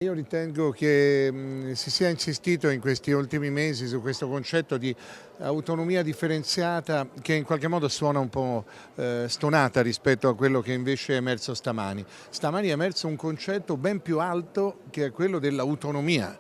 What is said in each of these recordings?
Io ritengo che si sia insistito in questi ultimi mesi su questo concetto di autonomia differenziata che in qualche modo suona un po' stonata rispetto a quello che invece è emerso stamani. Stamani è emerso un concetto ben più alto che è quello dell'autonomia,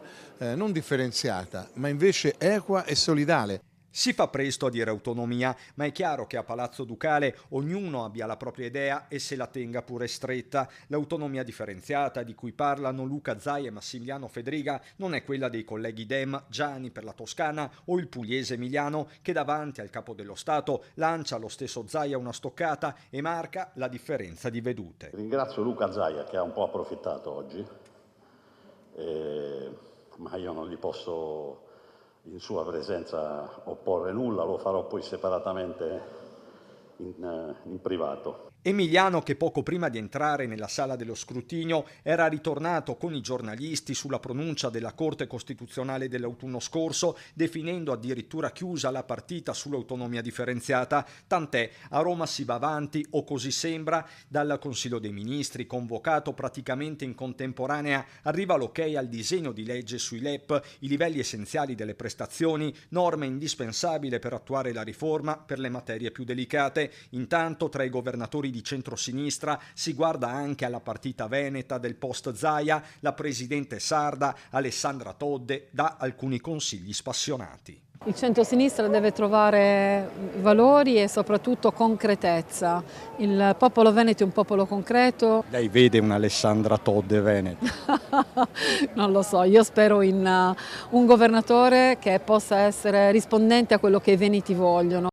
non differenziata, ma invece equa e solidale. Si fa presto a dire autonomia, ma è chiaro che a Palazzo Ducale ognuno abbia la propria idea e se la tenga pure stretta. L'autonomia differenziata di cui parlano Luca Zai e Massimiliano Fedriga non è quella dei colleghi Dem, Gianni per la Toscana o il pugliese Emiliano che davanti al capo dello Stato lancia lo stesso Zaia una stoccata e marca la differenza di vedute. Ringrazio Luca Zaia che ha un po' approfittato oggi, ma io non gli posso in sua presenza opporre nulla, lo farò poi separatamente in privato. Emiliano, che poco prima di entrare nella sala dello scrutinio era ritornato con i giornalisti sulla pronuncia della Corte Costituzionale dell'autunno scorso, definendo addirittura chiusa la partita sull'autonomia differenziata, tant'è, a Roma si va avanti, o così sembra, dal Consiglio dei Ministri, convocato praticamente in contemporanea, arriva l'ok al disegno di legge sui LEP, i livelli essenziali delle prestazioni, norme indispensabili per attuare la riforma per le materie più delicate. Intanto, tra i governatori di centrosinistra si guarda anche alla partita veneta del post Zaia, la presidente sarda Alessandra Todde dà alcuni consigli spassionati. Il centro-sinistra deve trovare valori e soprattutto concretezza. Il popolo veneto è un popolo concreto. Lei vede un'Alessandra Todde veneta? Non lo so, io spero in un governatore che possa essere rispondente a quello che i veneti vogliono.